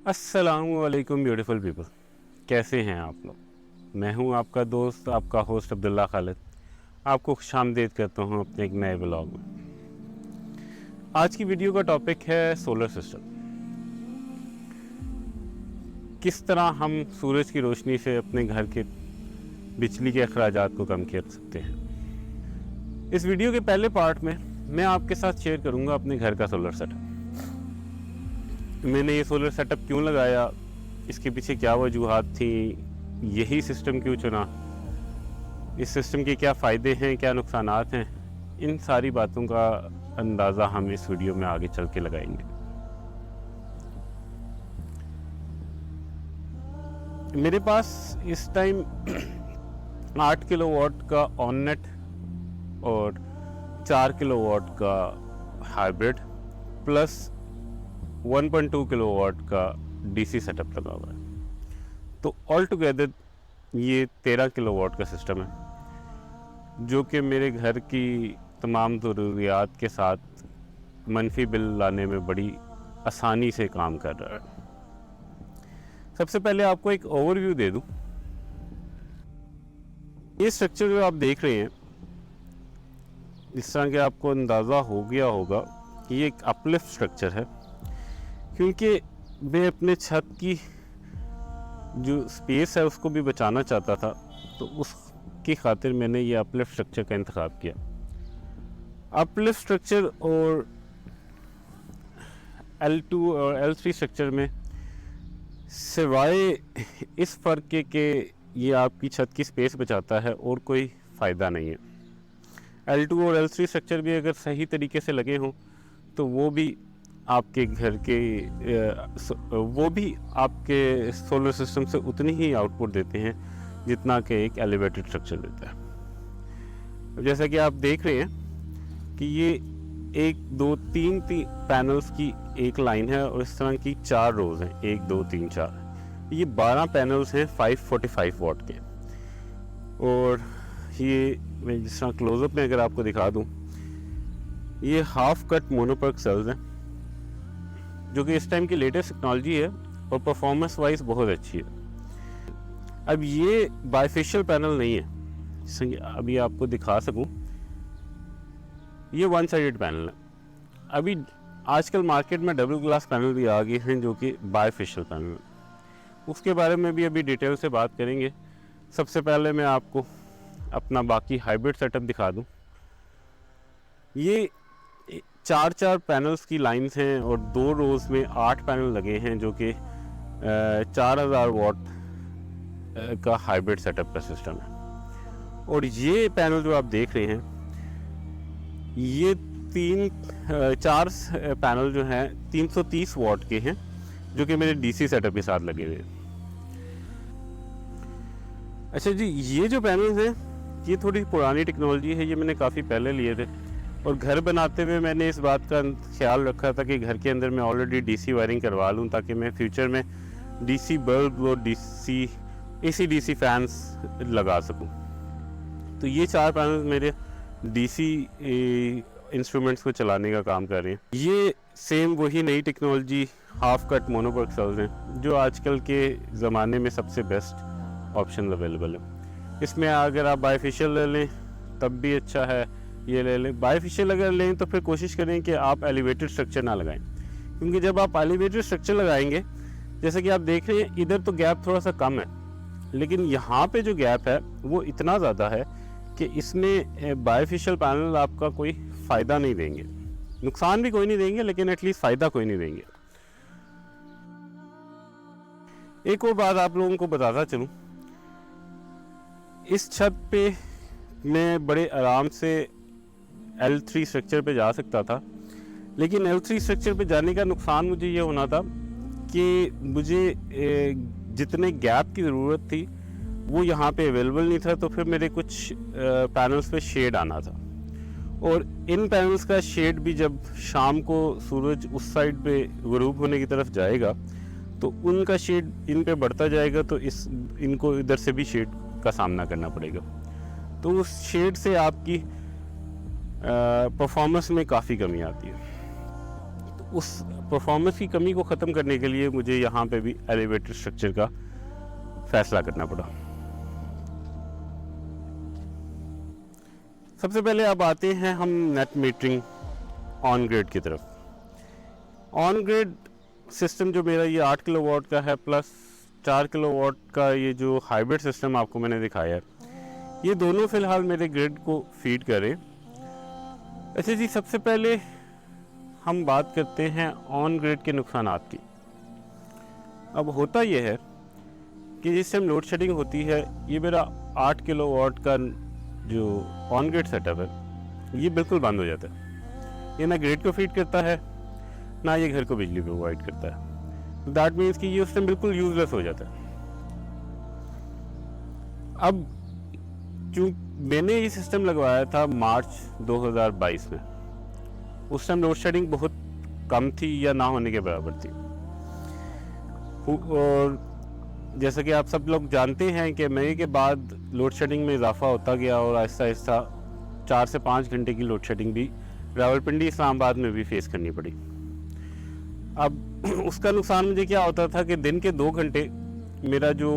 अस्सलामुअलैकुम beautiful people, कैसे हैं आप लोग। मैं हूं आपका दोस्त, आपका होस्ट अब्दुल्ला खालिद। आपको खुशामदीद करता हूं अपने एक नए व्लॉग में। आज की वीडियो का टॉपिक है सोलर सिस्टम। किस तरह हम सूरज की रोशनी से अपने घर के बिजली के अखराजात को कम कर सकते हैं। इस वीडियो के पहले पार्ट में मैं आपके साथ शेयर करूंगा अपने घर का सोलर सेटअप। मैंने ये सोलर सेटअप क्यों लगाया, इसके पीछे क्या वजूहात थी, यही सिस्टम क्यों चुना, इस सिस्टम के क्या फ़ायदे हैं, क्या नुकसानात हैं, इन सारी बातों का अंदाज़ा हम इस वीडियो में आगे चल के लगाएंगे। मेरे पास इस टाइम 8 किलोवाट का ऑन नेट और 4 किलोवाट का हाइब्रिड प्लस 1.2 किलोवाट का डीसी सेटअप लगा हुआ है। तो ऑल टुगेदर ये 13 किलोवाट का सिस्टम है, जो कि मेरे घर की तमाम ज़रूरियात के साथ मनफी बिल लाने में बड़ी आसानी से काम कर रहा है। सबसे पहले आपको एक ओवरव्यू दे दूं। ये स्ट्रक्चर जो आप देख रहे हैं, इस तरह के आपको अंदाज़ा हो गया होगा कि ये एक अपलिफ्ट स्ट्रक्चर है, क्योंकि मैं अपने छत की जो स्पेस है उसको भी बचाना चाहता था, तो उसकी खातिर मैंने ये अपलिफ्ट स्ट्रक्चर का इंतखाब किया। अपलिफ्ट स्ट्रक्चर और L2 और L3 स्ट्रक्चर में सिवाय इस फ़र्क के कि ये आपकी छत की स्पेस बचाता है और कोई फ़ायदा नहीं है। L2 और L3 स्ट्रक्चर भी अगर सही तरीके से लगे हों तो वो भी आपके घर के सोलर सिस्टम से उतनी ही आउटपुट देते हैं जितना कि एक एलिवेटेड स्ट्रक्चर देता है। जैसा कि आप देख रहे हैं कि ये 1 2 3 पैनल्स की एक लाइन है और इस तरह की 4 रोज़ हैं, 1 2 3 4। ये 12 पैनल्स हैं 545 वाट के। और ये मैं जिस तरह क्लोजअप में अगर आपको दिखा दूं, ये हाफ कट मोनोपर्क सेल्स हैं, जो कि इस टाइम की लेटेस्ट टेक्नोलॉजी है और परफॉर्मेंस वाइज बहुत अच्छी है। अब ये बाइफेशियल पैनल नहीं है, जिससे अभी आपको दिखा सकूं, ये वन साइडेड पैनल है। अभी आजकल मार्केट में डबल ग्लास पैनल भी आ गए हैं जो कि बाइफेशियल पैनल है। उसके बारे में भी अभी डिटेल से बात करेंगे। सबसे पहले मैं आपको अपना बाकी हाइब्रिड सेटअप दिखा दूं। ये 4 पैनल्स की लाइंस हैं और 2 रोज़ में 8 पैनल लगे हैं, जो कि 4000 वाट का हाइब्रिड सेटअप का सिस्टम है। और ये पैनल जो आप देख रहे हैं, ये 4 पैनल जो हैं 330 वाट के हैं, जो कि मेरे डीसी सेटअप के साथ लगे हुए हैं। अच्छा जी, ये जो पैनल्स हैं ये थोड़ी पुरानी टेक्नोलॉजी है, ये मैंने काफ़ी पहले लिए थे और घर बनाते हुए मैंने इस बात का ख्याल रखा था कि घर के अंदर मैं ऑलरेडी डीसी वायरिंग करवा लूँ, ताकि मैं फ्यूचर में डीसी बल्ब और AC/DC फैंस लगा सकूँ। तो ये 4 पैनल मेरे डीसी इंस्ट्रूमेंट्स को चलाने का काम कर रहे हैं। ये सेम वही नई technology half cut monoperc cells हैं, जो आजकल के ज़माने में सबसे बेस्ट ऑप्शन अवेलेबल है। इसमें अगर आप बाइफेशियल ले लें तब भी अच्छा है, ये ले लें। बाइफेशियल अगर लें तो फिर कोशिश करें कि आप एलिवेटेड स्ट्रक्चर ना लगाएं, क्योंकि जब आप एलिवेटेड स्ट्रक्चर लगाएंगे, जैसे कि आप देख रहे हैं, इधर तो गैप थोड़ा सा कम है, लेकिन यहाँ पे जो गैप है वो इतना ज़्यादा है कि इसमें बाइफेशियल पैनल आपका कोई फ़ायदा नहीं देंगे। नुकसान भी कोई नहीं देंगे, लेकिन एटलीस्ट फ़ायदा कोई नहीं देंगे। एक और बात आप लोगों को बताता चलूँ, इस छत पे मैं बड़े आराम से L3 स्ट्रक्चर पे जा सकता था, लेकिन L3 स्ट्रक्चर पे जाने का नुकसान मुझे ये होना था कि मुझे जितने गैप की ज़रूरत थी वो यहाँ पे अवेलेबल नहीं था, तो फिर मेरे कुछ पैनल्स पे शेड आना था। और इन पैनल्स का शेड भी जब शाम को सूरज उस साइड पे गुरूब होने की तरफ जाएगा तो उनका शेड इन पे बढ़ता जाएगा, तो इनको इधर से भी शेड का सामना करना पड़ेगा। तो उस शेड से आपकी परफॉर्मेंस में काफ़ी कमी आती है। तो उस परफॉर्मेंस की कमी को ख़त्म करने के लिए मुझे यहाँ पे भी एलिवेटेड स्ट्रक्चर का फैसला करना पड़ा। सबसे पहले अब आते हैं हम नेट मीटरिंग ऑन ग्रिड की तरफ। ऑन ग्रिड सिस्टम जो मेरा ये 8 किलोवाट का है प्लस 4 किलोवाट का ये जो हाइब्रिड सिस्टम आपको मैंने दिखाया है, ये दोनों फ़िलहाल मेरे ग्रिड को फीड करें। अच्छा जी, सबसे पहले हम बात करते हैं ऑन ग्रिड के नुकसानात की। अब होता यह है कि जिस टाइम लोड शेडिंग होती है, ये मेरा 8 किलोवाट का जो ऑन ग्रिड सेटअप है ये बिल्कुल बंद हो जाता है। ये ना ग्रिड को फीड करता है ना ये घर को बिजली प्रोवाइड करता है। दैट मीन्स कि ये उस टाइम बिल्कुल यूजलेस हो जाता है। अब जो मैंने ये सिस्टम लगवाया था मार्च 2022 में, उस टाइम लोड शेडिंग बहुत कम थी या ना होने के बराबर थी। और जैसा कि आप सब लोग जानते हैं कि मई के बाद लोड शेडिंग में इजाफा होता गया और आहिस्ता आहिस्ता 4 से 5 घंटे की लोड शेडिंग भी रावलपिंडी इस्लामाबाद में भी फेस करनी पड़ी। अब उसका नुकसान मुझे क्या होता था कि दिन के 2 घंटे मेरा जो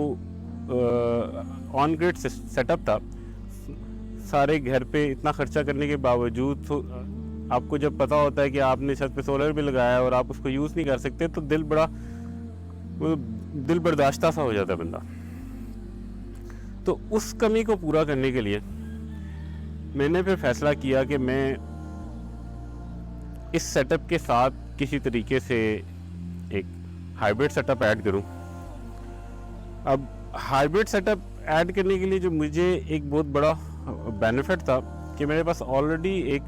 ऑन ग्रिड सेटअप था, सारे घर पे इतना खर्चा करने के बावजूद तो आपको जब पता होता है कि आपने छत पे सोलर भी लगाया और आप उसको यूज़ नहीं कर सकते, तो दिल बर्दाश्ता सा हो जाता है बंदा। तो उस कमी को पूरा करने के लिए मैंने फिर फैसला किया कि मैं इस सेटअप के साथ किसी तरीके से एक हाइब्रिड सेटअप ऐड करूं। अब हाइब्रिड सेटअप ऐड करने के लिए जो मुझे एक बहुत बड़ा बेनिफिट था कि मेरे पास ऑलरेडी एक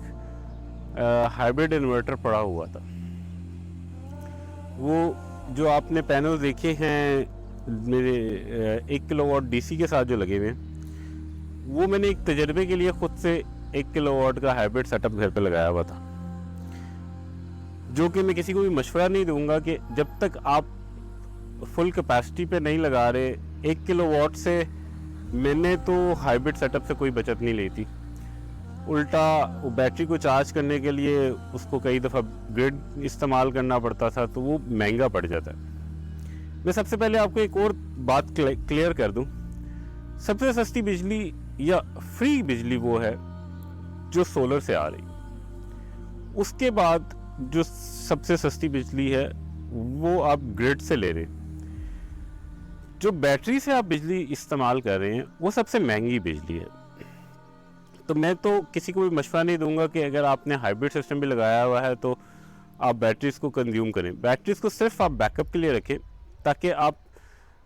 हाइब्रिड इन्वर्टर पड़ा हुआ था। वो जो आपने पैनल देखे हैं मेरे 1 किलोवाट डीसी के साथ जो लगे हुए हैं, वो मैंने एक तजर्बे के लिए खुद से 1 किलोवाट का हाइब्रिड सेटअप घर पे लगाया हुआ था, जो कि मैं किसी को भी मशवरा नहीं दूंगा कि जब तक आप फुल कैपेसिटी पे नहीं लगा रहे। 1 किलोवाट से मैंने तो हाइब्रिड सेटअप से कोई बचत नहीं ली थी, उल्टा वो बैटरी को चार्ज करने के लिए उसको कई दफ़ा ग्रिड इस्तेमाल करना पड़ता था, तो वो महंगा पड़ जाता है। मैं सबसे पहले आपको एक और बात क्लियर कर दूं, सबसे सस्ती बिजली या फ्री बिजली वो है जो सोलर से आ रही। उसके बाद जो सबसे सस्ती बिजली है वो आप ग्रिड से ले रहे। जो बैटरी से आप बिजली इस्तेमाल कर रहे हैं वो सबसे महंगी बिजली है। तो मैं तो किसी को भी मशवरा नहीं दूंगा कि अगर आपने हाइब्रिड सिस्टम भी लगाया हुआ है तो आप बैटरीज को कंज्यूम करें। बैटरीज को सिर्फ आप बैकअप के लिए रखें ताकि आप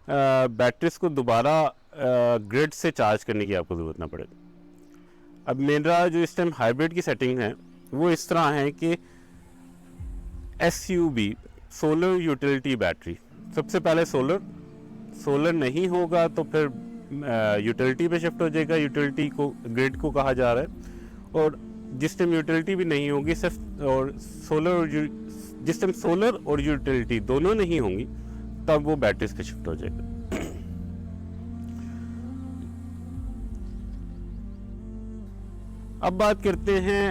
बैटरीज को दोबारा ग्रिड से चार्ज करने की आपको ज़रूरत ना पड़े। अब मेरा जो इस टाइम हाइब्रिड की सेटिंग है वो इस तरह है कि SUB सोलर यूटिलिटी बैटरी। सबसे पहले सोलर नहीं होगा तो फिर यूटिलिटी पे शिफ्ट हो जाएगा। यूटिलिटी को ग्रिड को कहा जा रहा है, और जिस टाइम यूटिलिटी भी नहीं होगी सिर्फ और जिस टाइम सोलर और यूटिलिटी दोनों नहीं होंगी तब वो बैटरीज पे शिफ्ट हो जाएगा। अब बात करते हैं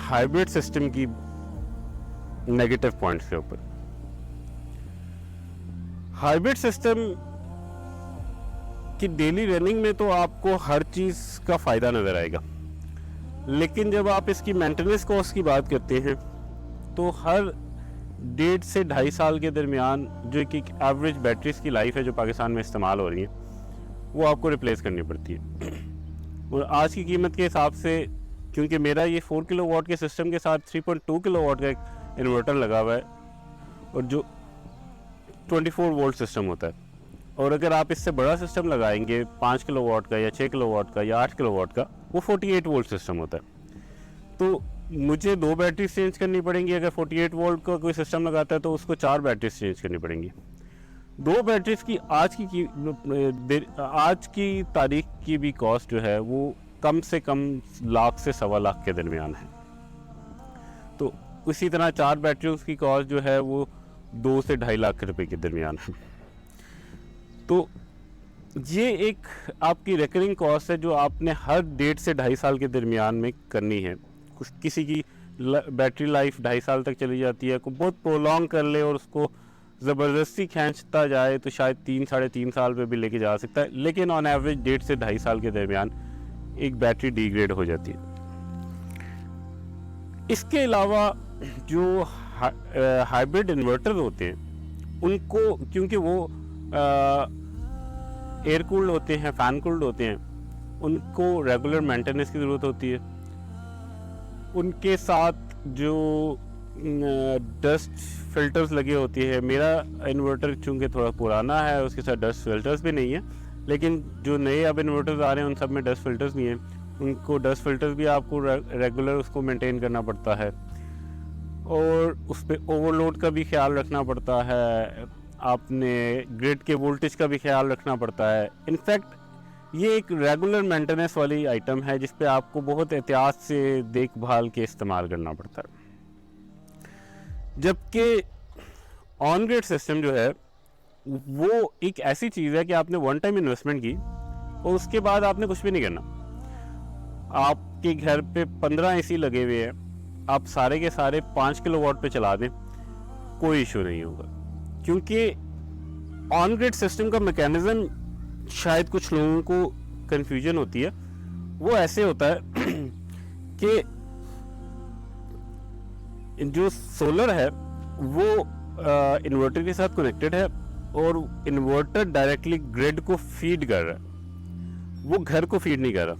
हाइब्रिड सिस्टम की नेगेटिव पॉइंट्स के ऊपर। हाइब्रिड सिस्टम कि डेली रनिंग में तो आपको हर चीज़ का फ़ायदा नज़र आएगा, लेकिन जब आप इसकी मेंटेनेंस कॉस्ट की बात करते हैं तो हर 1.5 से 2.5 साल के दरमियान जो एक एवरेज बैटरीज की लाइफ है जो पाकिस्तान में इस्तेमाल हो रही है वो आपको रिप्लेस करनी पड़ती है। और आज की कीमत के हिसाब से, क्योंकि मेरा ये 4 किलोवाट के सिस्टम के साथ 3.2 किलोवाट का एक इन्वर्टर लगा हुआ है और जो 24 वोल्ट सिस्टम होता है, और अगर आप इससे बड़ा सिस्टम लगाएंगे 5 किलोवाट का या 6 किलोवाट का या 8 किलोवाट का, वो 48 वोल्ट सिस्टम होता है। तो मुझे 2 बैटरी चेंज करनी पड़ेंगी। अगर 48 वोल्ट का कोई सिस्टम लगाता है तो उसको 4 बैटरी चेंज करनी पड़ेंगी। 2 बैटरीज की आज की तारीख की भी कॉस्ट जो है वो कम से कम लाख से 1.25 लाख के दरमियान है। तो उसी तरह 4 बैटरीज की कॉस्ट जो है वो 2 से 2.5 लाख रुपए के दरमियान है। तो ये एक आपकी रिकरिंग कॉस्ट है जो आपने हर 1.5 से 2.5 साल के दरमियान में करनी है। किसी की बैटरी लाइफ 2.5 साल तक चली जाती है, को बहुत प्रोलॉन्ग कर ले और उसको ज़बरदस्ती खींचता जाए तो शायद 3-3.5 साल पे भी लेके जा सकता है, लेकिन ऑन एवरेज 1.5 से 2.5 साल के दरमियान एक बैटरी डिग्रेड हो जाती है। इसके अलावा जो हाइब्रिड इन्वर्टर होते हैं उनको, क्योंकि वो एयर कूल्ड होते हैं, फैन कूल्ड होते हैं, उनको रेगुलर मेंटेनेंस की ज़रूरत होती है। उनके साथ जो डस्ट फिल्टर्स लगे होती है, मेरा इन्वर्टर चूँकि थोड़ा पुराना है उसके साथ डस्ट फिल्टर्स भी नहीं है, लेकिन जो नए अब इन्वर्टर्स आ रहे हैं उन सब में डस्ट फिल्टर्स भी हैं। उनको डस्ट फिल्टर्स भी आपको रेगुलर उसको मेंटेन करना पड़ता है, और उस पर ओवरलोड का भी ख्याल रखना पड़ता है, आपने ग्रिड के वोल्टेज का भी ख्याल रखना पड़ता है। इनफैक्ट ये एक रेगुलर मेंटेनेंस वाली आइटम है जिस पे आपको बहुत एहतियात से देखभाल के इस्तेमाल करना पड़ता है। जबकि ऑन ग्रिड सिस्टम जो है वो एक ऐसी चीज़ है कि आपने वन टाइम इन्वेस्टमेंट की और उसके बाद आपने कुछ भी नहीं करना। आपके घर पे 15 एसी लगे हुए हैं, आप सारे के सारे 5 किलोवाट पे चला दें, कोई इशू नहीं होगा, क्योंकि ऑन ग्रिड सिस्टम का मैकेनिज्म शायद कुछ लोगों को कंफ्यूजन होती है। वो ऐसे होता है कि जो सोलर है वो इन्वर्टर के साथ कनेक्टेड है और इन्वर्टर डायरेक्टली ग्रिड को फीड कर रहा है, वो घर को फीड नहीं कर रहा।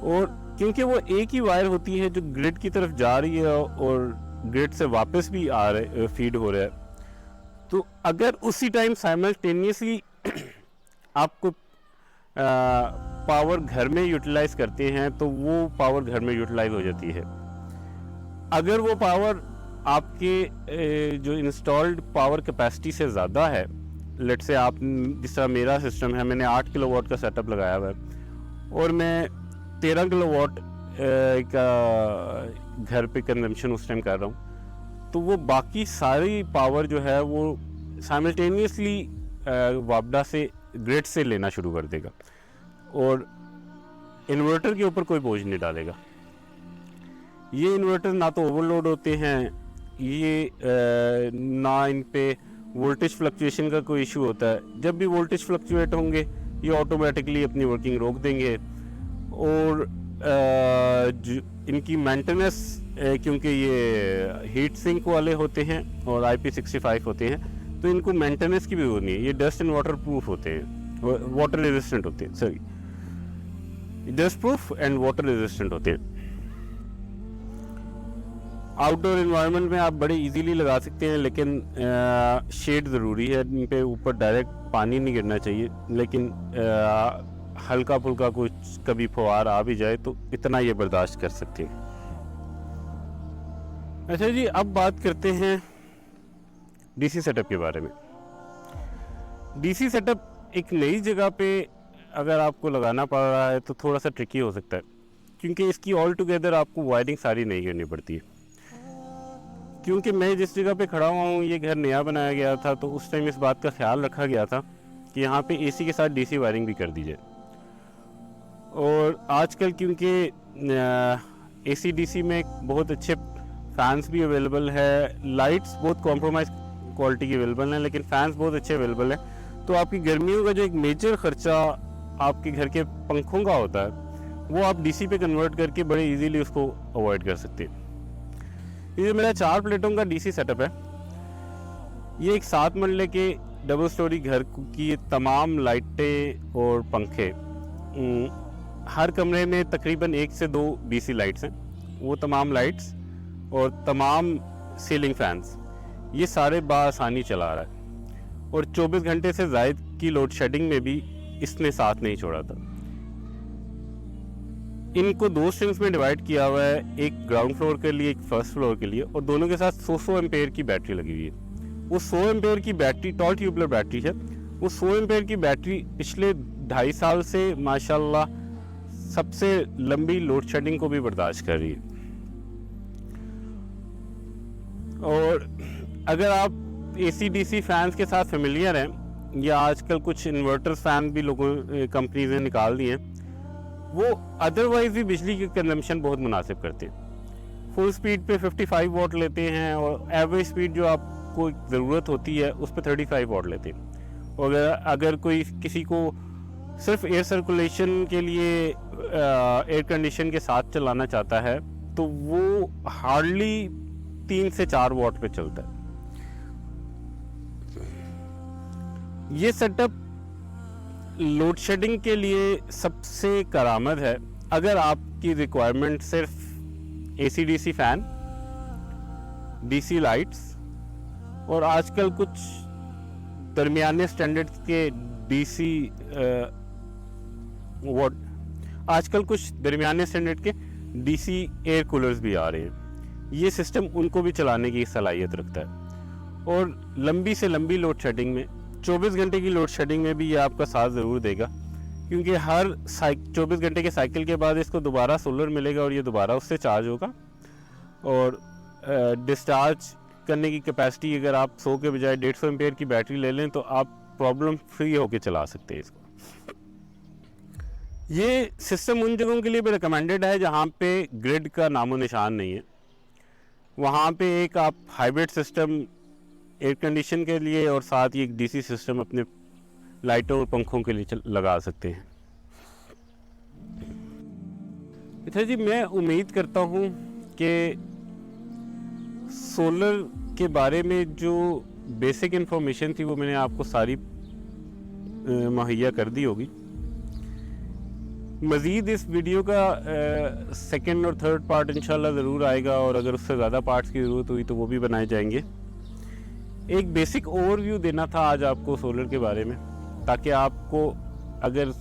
और क्योंकि वो एक ही वायर होती है जो ग्रिड की तरफ जा रही है और ग्रिड से वापस भी आ रहे फीड हो रहा है, तो अगर उसी टाइम साइमल्टेनियसली आपको पावर घर में यूटिलाइज करते हैं तो वो पावर घर में यूटिलाइज हो जाती है। अगर वो पावर आपके जो इंस्टॉल्ड पावर कैपेसिटी से ज़्यादा है, लेट से आप, जिस तरह मेरा सिस्टम है, मैंने 8 किलोवाट का सेटअप लगाया हुआ है और मैं 13 किलोवाट का घर पे कंजम्पशन उस टाइम कर रहा हूँ, तो वो बाकी सारी पावर जो है वो साइमल्टेनियसली वापडा से ग्रिड से लेना शुरू कर देगा और इन्वर्टर के ऊपर कोई बोझ नहीं डालेगा। ये इन्वर्टर ना तो ओवरलोड होते हैं, ये ना इन पे वोल्टेज फ्लक्चुएशन का कोई इशू होता है। जब भी वोल्टेज फ्लक्चुएट होंगे ये ऑटोमेटिकली अपनी वर्किंग रोक देंगे। और इनकी मेंटेनेंस, क्योंकि ये हीट सिंक वाले होते हैं और IP65 होते हैं, तो इनको मेंटेनेंस की भी जरूरत नहीं है। ये डस्ट एंड वाटर प्रूफ होते हैं, वाटर रेजिस्टेंट होते हैं, sorry, dust proof and water resistant होते हैं। आउटडोर इन्वायरमेंट में आप बड़े इजीली लगा सकते हैं, लेकिन शेड ज़रूरी है, इन पे ऊपर डायरेक्ट पानी नहीं गिरना चाहिए, लेकिन हल्का फुल्का कुछ कभी फुहार आ भी जाए तो इतना ये बर्दाश्त कर सकते हैं। अच्छा जी, अब बात करते हैं डीसी सेटअप के बारे में। डीसी सेटअप एक नई जगह पे अगर आपको लगाना पड़ रहा है तो थोड़ा सा ट्रिकी हो सकता है, क्योंकि इसकी ऑल टुगेदर आपको वायरिंग सारी नहीं करनी पड़ती है। क्योंकि मैं जिस जगह पे खड़ा हुआ हूँ ये घर नया बनाया गया था, तो उस टाइम इस बात का ख्याल रखा गया था कि यहाँ पे एसी के साथ डीसी वायरिंग भी कर दी जाए। और आजकल क्योंकि एसी डीसी में बहुत अच्छे फैंस भी अवेलेबल है, लाइट्स बहुत कॉम्प्रोमाइज़ क्वालिटी की अवेलेबल हैं, लेकिन फैंस बहुत अच्छे अवेलेबल हैं, तो आपकी गर्मियों का जो एक मेजर ख़र्चा आपके घर के पंखों का होता है वो आप डीसी पे कन्वर्ट करके बड़े इजीली उसको अवॉइड कर सकते हैं। ये मेरा 4 प्लेटों का डीसी सेटअप है। ये एक 7 मरले के डबल स्टोरी घर की तमाम लाइटें और पंखे, हर कमरे में तकरीबन 1 से 2 डीसी लाइट्स हैं, वो तमाम लाइट्स और तमाम सीलिंग फैंस, ये सारे बासानी चला रहा है। और 24 घंटे से ज़ायद की लोड शेडिंग में भी इसने साथ नहीं छोड़ा था। इनको 2 स्ट्रिंग्स में डिवाइड किया हुआ है, एक ग्राउंड फ्लोर के लिए, एक फर्स्ट फ्लोर के लिए, और दोनों के साथ 100 एम्पेयर की बैटरी लगी हुई है। वो 100 एम्पेयर की बैटरी टॉल ट्यूबुलर बैटरी है। वो 100 एम्पेयर की बैटरी पिछले 2.5 साल से माशाल्लाह सबसे लंबी लोड शेडिंग को भी बर्दाश्त कर रही है। और अगर आप एसी डीसी फैंस के साथ फेमिलियर हैं, या आजकल कुछ इन्वर्टर फैन भी लोगों कंपनीज ने निकाल दिए हैं, वो अदरवाइज भी बिजली की कंजम्पशन बहुत मुनासिब करते हैं। फुल स्पीड पे 55 वॉट लेते हैं और एवरेज स्पीड जो आपको ज़रूरत होती है उस पर 35 वॉट लेते हैं। और अगर कोई किसी को सिर्फ एयर सर्कुलेशन के लिए एयर कंडीशन के साथ चलाना चाहता है तो वो हार्डली 3 से 4 वॉट पे चलता है। ये सेटअप लोड शेडिंग के लिए सबसे करामद है अगर आपकी रिक्वायरमेंट सिर्फ AC/DC फैन, DC लाइट्स और आजकल कुछ दरमियाने स्टैंडर्ड के DC एयर कूलर्स भी आ रहे हैं। ये सिस्टम उनको भी चलाने की सलाहियत रखता है और लंबी से लंबी लोड शेडिंग में 24 घंटे की लोड शेडिंग में भी ये आपका साथ ज़रूर देगा, क्योंकि हर 24 घंटे के साइकिल के बाद इसको दोबारा सोलर मिलेगा और ये दोबारा उससे चार्ज होगा। और डिस्चार्ज करने की कैपेसिटी अगर आप 100 के बजाय 150 एम्पेयर की बैटरी ले लें तो आप प्रॉब्लम फ्री होकर चला सकते हैं इसको। ये सिस्टम उन जगहों के लिए भी रिकमेंडेड है जहाँ पे ग्रिड का नामो निशान नहीं है। वहाँ पे एक आप हाइब्रिड सिस्टम एयर कंडीशन के लिए और साथ ही एक DC सिस्टम अपने लाइटों और पंखों के लिए लगा सकते हैं। अच्छा जी, मैं उम्मीद करता हूँ कि सोलर के बारे में जो बेसिक इन्फॉर्मेशन थी वो मैंने आपको सारी मुहैया कर दी होगी। मज़ीद इस वीडियो का सेकंड और थर्ड पार्ट इंशाल्लाह ज़रूर आएगा और अगर उससे ज़्यादा पार्ट्स की ज़रूरत हुई तो वो भी बनाए जाएंगे। एक बेसिक ओवरव्यू देना था आज आपको सोलर के बारे में, ताकि आपको अगर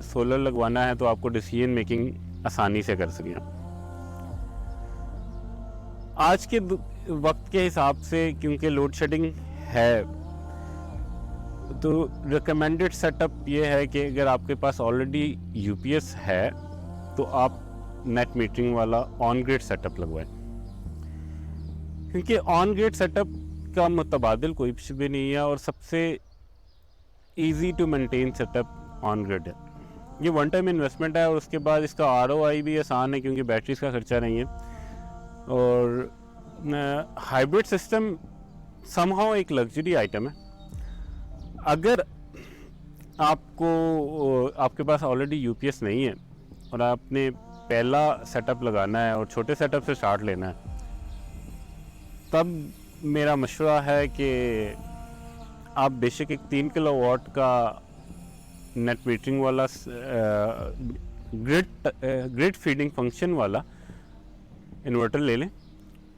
सोलर लगवाना है तो आपको डिसीजन मेकिंग आसानी से कर सकें। आज के वक्त के हिसाब से क्योंकि लोड शेडिंग है तो रिकमेंडेड सेटअप ये है कि अगर आपके पास ऑलरेडी UPS है तो आप नेट मीटरिंग वाला ऑन ग्रिड सेटअप लगवाएं, क्योंकि ऑन ग्रिड सेटअप का मुतबादिल कोई भी नहीं है और सबसे easy to maintain setup on grid है। ये वन टाइम इन्वेस्टमेंट है और उसके बाद इसका ROI भी आसान है क्योंकि बैटरीज का खर्चा नहीं है। और हाइब्रिड सिस्टम समहाउ एक लग्जरी आइटम है। अगर आपके पास ऑलरेडी UPS नहीं है और आपने पहला सेटअप लगाना है और छोटे सेटअप से स्टार्ट लेना है, तब मेरा मशवरा है कि आप बेशक एक 3 किलोवाट का नेट मीटरिंग वाला ग्रिड फीडिंग फंक्शन वाला इन्वर्टर ले लें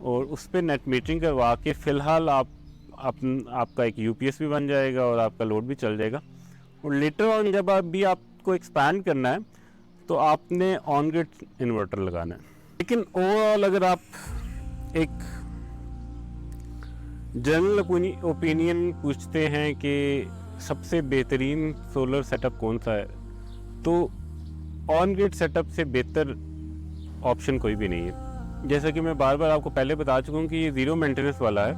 और उस पर नेट मीटरिंग करवा के फ़िलहाल आपका एक UPS भी बन जाएगा और आपका लोड भी चल जाएगा। और लेटर ऑन जब आपको एक्सपैंड करना है तो आपने ऑन ग्रिड इन्वर्टर लगाना है। लेकिन ओवरऑल अगर आप एक जनरल ओपिनियन पूछते हैं कि सबसे बेहतरीन सोलर सेटअप कौन सा है, तो ऑन ग्रिड सेटअप से बेहतर ऑप्शन कोई भी नहीं है। जैसा कि मैं बार बार आपको पहले बता चुका हूँ कि ये ज़ीरो मेंटेनेंस वाला है,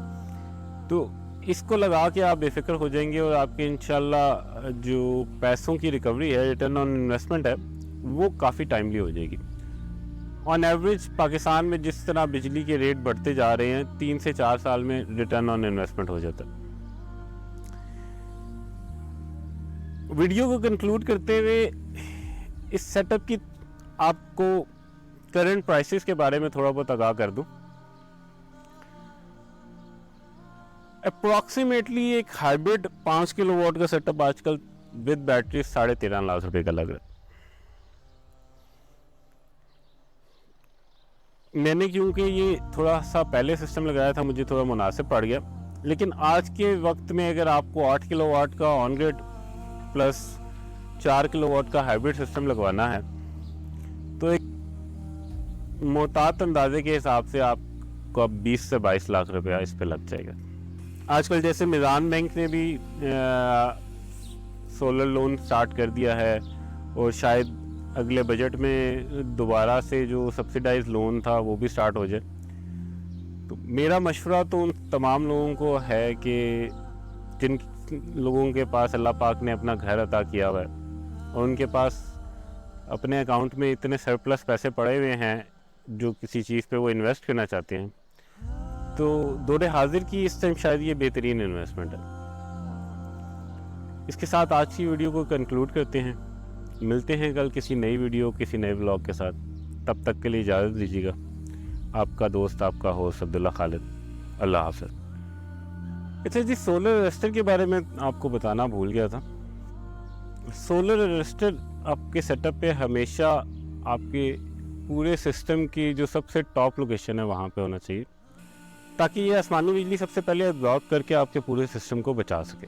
तो इसको लगा के आप बेफिक्र हो जाएंगे और आपके इंशाल्लाह जो पैसों की रिकवरी है, रिटर्न ऑन इन्वेस्टमेंट है, वो काफ़ी टाइमली हो जाएगी। ऑन एवरेज पाकिस्तान में जिस तरह बिजली के रेट बढ़ते जा रहे हैं 3 से 4 साल में रिटर्न ऑन इन्वेस्टमेंट हो जाता है। वीडियो को कंक्लूड करते हुए इस सेटअप की आपको करंट प्राइसेस के बारे में थोड़ा बहुत आगाह कर दूं। अप्रॉक्सीमेटली एक हाइब्रिड 5 किलोवाट का सेटअप आजकल विद बैटरी 13.5 लाख रुपए का लग रहा है। मैंने क्योंकि ये थोड़ा सा पहले सिस्टम लगाया था, मुझे थोड़ा मुनासिब पड़ गया। लेकिन आज के वक्त में अगर आपको 8 किलोवाट का ऑन ग्रिड प्लस 4 किलोवाट का हाइब्रिड सिस्टम लगवाना है तो एक मोहतात अंदाजे के हिसाब से आपको 20 से 22 लाख रुपया इस पे लग जाएगा। आजकल जैसे मिज़ान बैंक ने भी सोलर लोन स्टार्ट कर दिया है और शायद अगले बजट में दोबारा से जो सब्सिडाइज लोन था वो भी स्टार्ट हो जाए। तो मेरा मशवरा तो उन तमाम लोगों को है कि जिन लोगों के पास अल्लाह पाक ने अपना घर अता किया हुआ है और उनके पास अपने अकाउंट में इतने सरप्लस पैसे पड़े हुए हैं जो किसी चीज़ पे वो इन्वेस्ट करना चाहते हैं, तो दौरे हाजिर की इस टाइम शायद ये बेहतरीन इन्वेस्टमेंट है। इसके साथ आज की वीडियो को कंक्लूड करते हैं। मिलते हैं कल किसी नई वीडियो किसी नए ब्लॉग के साथ। तब तक के लिए इजाज़त दीजिएगा। आपका दोस्त आपका होस्ट अब्दुल्ला खालिद। अल्लाह हाफ़िज़। अच्छा जी, सोलर अरेस्टर के बारे में आपको बताना भूल गया था। सोलर अरेस्टर आपके सेटअप पे हमेशा आपके पूरे सिस्टम की जो सबसे टॉप लोकेशन है वहाँ पे होना चाहिए, ताकि ये आसमानी बिजली सबसे पहले एब्जॉर्ब करके आपके पूरे सिस्टम को बचा सके।